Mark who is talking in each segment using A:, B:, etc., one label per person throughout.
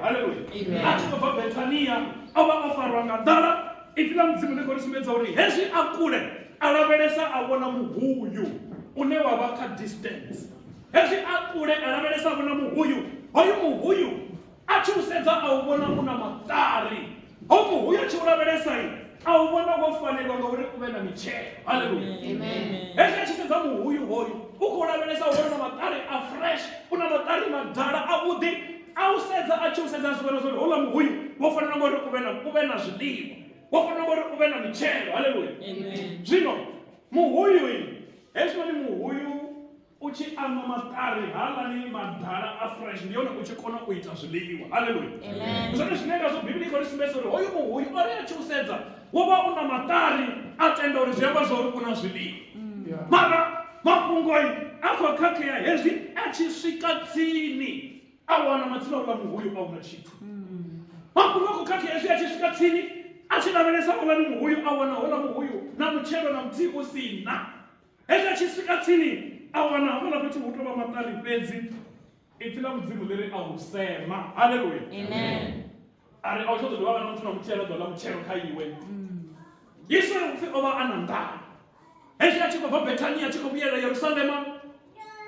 A: haleluya. Achikobva Betania ava afarwa nga nḓala. Ifila Mudzimu ndi khou ri sumbedza uri hezwi a kule a lavhelesa a vhona muhuyu une wa vha kha distance. Hezwi a kule a lavhelesa a vhona muhuyu, hoyu muhuyu a tshi u sedza a u vhona u na maṱari. Hoyu muhuyu a tshi u lavhelesa a u vhona wo fanelwa ngauri u vhe na mitshelo. Haleluya. Hezwi a tshi sedza muhuyu hoyu u khou lavhelesa u vhona na maṱari a fresh, u na maṱari madala a vhuḓi. A u sedza a tshi u sedza zwi vhona zwori houḽa muhuyu wo fanela ngauri u vhe na zwiḽiwa, wo fanela ngauri u vhe na mitshelo. Haleluya. Zwino muhuyu hezwinoni muhuyu u tshi ama maṱari haaḽani madala a fresh ndi yone u tshi kona u ita zwiḽiwa. Haleluya. Zwone zwine ngazwo Biblia i khou ri sumbedza uri hoyu muhuyu ori a tshi u sedza wo vha u na maṱari a tenda uri zwi amba zwa uri u na zwiḽiwa. Mara mafhungo a khou khakhea hezwi a tshi swika tsini a wana matsina uḽa muhuyu a una tshithu. Mafhungo a khou khakhea hezwi a tshi swika tsini a tshi lavhelesa uḽani muhuyu a wana houḽa muhuyu na mutshelo na muthihi u si na. Hezwi a tshi swika tsini a wana hafhaḽa fhethu hu tou vha maṱari fhedzi. Ipfi ḽa Mudzimu ḽi ri a u sema. Haleluya. Ari a u tsha ḓo dovha vha na muthu na muthihi ḓo ḽa mutshelo kha iwe. Yesu ri upfi o vha a na nḓala. Hezwi a tshi khou bva Betania a tshi khou vhuyelela Yerusalema,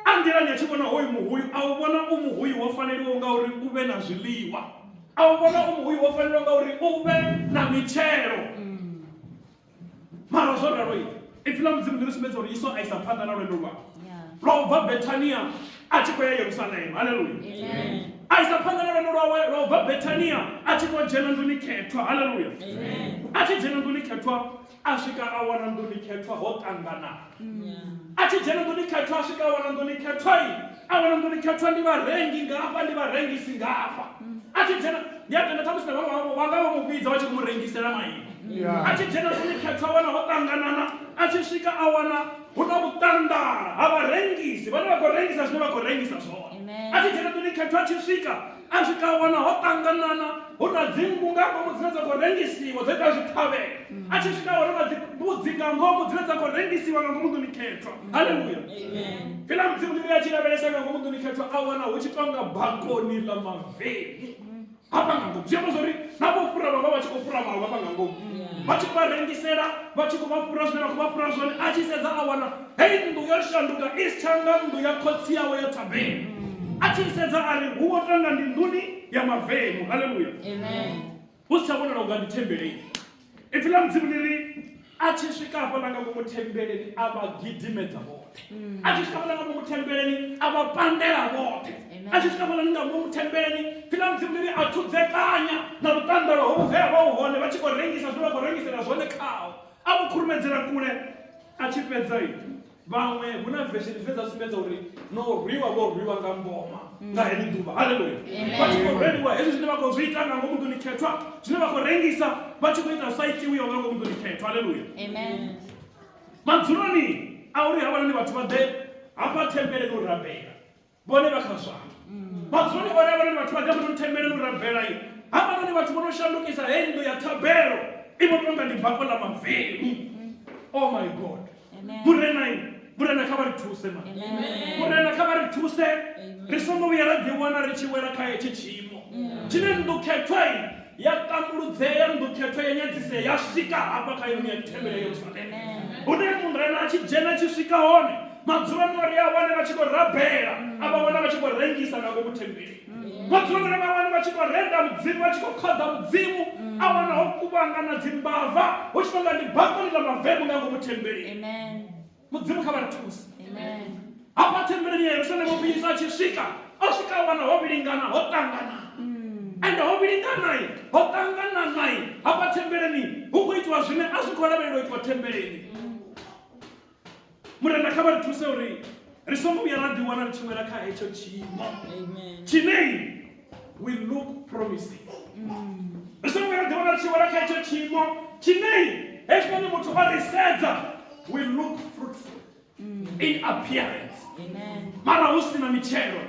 A: a nḓilani a tshi vhona hoyu muhuyu a u vhona u muhuyu wo faneliwa ngauri u vhe na zwiḽiwa. A u vhona u muhuyu wo faneliwa ngauri u vhe na mitshelo. Mara zwo ralo ipfi ḽa Mudzimu ḽi ri sumbedza uri Yesu a isa phanḓa na lwendo lwawe lwa u bva Betania a tshi khou ya Yerusalema. Haleluya. A isa phanḓa na lwendo lwawe lwa u bva Betania a tshi khou dzhena nḓuni khethwa. Haleluya. A tshi dzhena nḓuni khethwa a swika a wana nḓuni khethwa ho ṱangana. A tshi dzhena nḓuni khethwa a swika a wana nḓuni khethwa a wana nḓuni khethwa ndi vharengi ngafha ndi vharengisi ngafha. A tshi dzhena ndi a tenda ṱhamusi na vhaṅwe vha nga vha mu vhidza vha tshi mu rengisela maimo. A tshi dzhena nḓuni khethwa a wana ho ṱanganana. A tshi swika a wana hu na vhuṱandara ha vharengisi vhane vha khou rengisa zwine vha khou rengisa zwone. A tshi dzhena nḓuni khethwa a tshi swika a wana ho ṱanganana hu na dzinngu nga ngomu dzine dza khou rengisiwa dzo ita zwikhavhelo. A tshi swika a wana na dzibudzi nga ngomu dzine dza khou rengisiwa nga ngomu nḓuni khethwa. Haleluya. Fila Mudzimu ḽi a tshi lavhelesa nga ngomu nḓuni khethwa a wana hu tshi tonga bakoni ḽa mavemu hafha nga ngomu. Zwi amba zwori na vho fhura vha tshi khou fhura vhaṅwe hafha nga ngomu vha tshi khou vha rengisela vha tshi khou vha fhura zwine vha khou vha fhura zwone. A tshi sedza a wana hei nnḓu yo shanduka i si tsha nga nnḓu ya khotsi yawe ya Tabeni. A tshi sedza a ri hu wo tonga ndi nḓuni ya mavemu. Haleluya. Hu si tsha vhonala unga ndi thembeleni. Ipfi ḽa Mudzimu ḽi ri a tshi swika hafhaḽa nga ngomu thembeleni a vha gidimedza vhoṱhe. A tshi swika hafhaḽa nga ngomu thembeleni a vha pandela vhoṱhe. A tshi swika hafhaḽa nga ngomu thembeleni ipfi ḽa Mudzimu ḽi ri a thudzekanya na vhuṱandaro hovhu he ha vha hu hone vha tshi khou rengisa zwine vha khou rengisela zwone khao. A vhu khurumedzela kule. A tshi fhedza vhaṅwe hu na version dzine dza sumbedza uri no rwiwa vho rwiwa nga mboma nga heḽi ḓuvha. Haleluya. Vha tshi khou rweliwa hezwi zwine vha khou zwi ita nga ngomu nḓuni khethwa zwine vha khou rengisa vha tshi khou ita saitiwiwa nga ngomu nḓuni khethwa. Haleluya. Madzuloni a uri havhanoni vhathu vha ḓe hafha thembeleni u rabela vhone vha kha zwanḓa. Madzuloni ori havhanoni vhathu vha ḓe hafhanoni thembeleni u rabela havhanoni vhathu vho no shandukisa hei nnḓu ya thabelo i vho tonga ndi bako ḽa mavemu. Oh my God. Murena kha vha ri thuse ma. Murena kha vha ri thuse ri songo vhuya ra ḓi wana ri tshi wela kha hetshi tshiimo tshine nnḓu khethwa ya ṱambuludzea, nnḓu khethwa ya nyadzisea ya swika hafha kha yone ya thembele ya Yerusalema. Hune murena a tshi dzhena tshi swika hone madzuloni ori a wane vha tshi khou rabela a vha wana vha tshi khou rengisa nga ngomu thembeleni. Madzuloni vha wane vha tshi khou renda mudzimu vha tshi khou khoḓa mudzimu a wana ho kuvhangana dzimbava hu tshi tonga ndi bakoni ḽa mavemu nga ngomu thembeleni. Mudzimu kha vha ri thuse. Hafha thembeleni ya Yerusalema Yesu a tshi swika a swika a wana ho vhilingana ho ṱangana. Ende ho vhilingana ho ṱangana hafha thembeleni hu khou itiwa zwine a zwi khou lavhelelwa itiwa thembeleni. Murena kha vha ri thuse uri ri songo vhuya ra ḓi wana ri tshi wela kha hetsho tshiimo tshine we look promising. Ri songo vhuya ra ḓi wana ri tshi wela kha hetsho tshiimo tshine hezwinoni muthu a ri sedza we look fruitful in appearance. Mara hu si na mitshelo.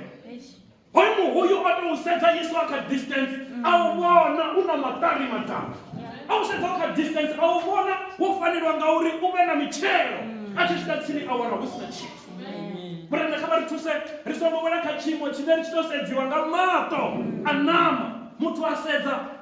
A: Hoyu muhuyu o tou sedza Yesu a kha distance a u vhona u na maṱari matanu. A u sedza kha distance a u vhona wo fanelwa ngauri u vhe na mitshelo. A tshi swika tsini a wana hu si na tshithu. Murena kha vha ri thuse ri songo wela kha tshiimo tshine ri tshi tou sedziwa nga maṱo a nama muthu a sedza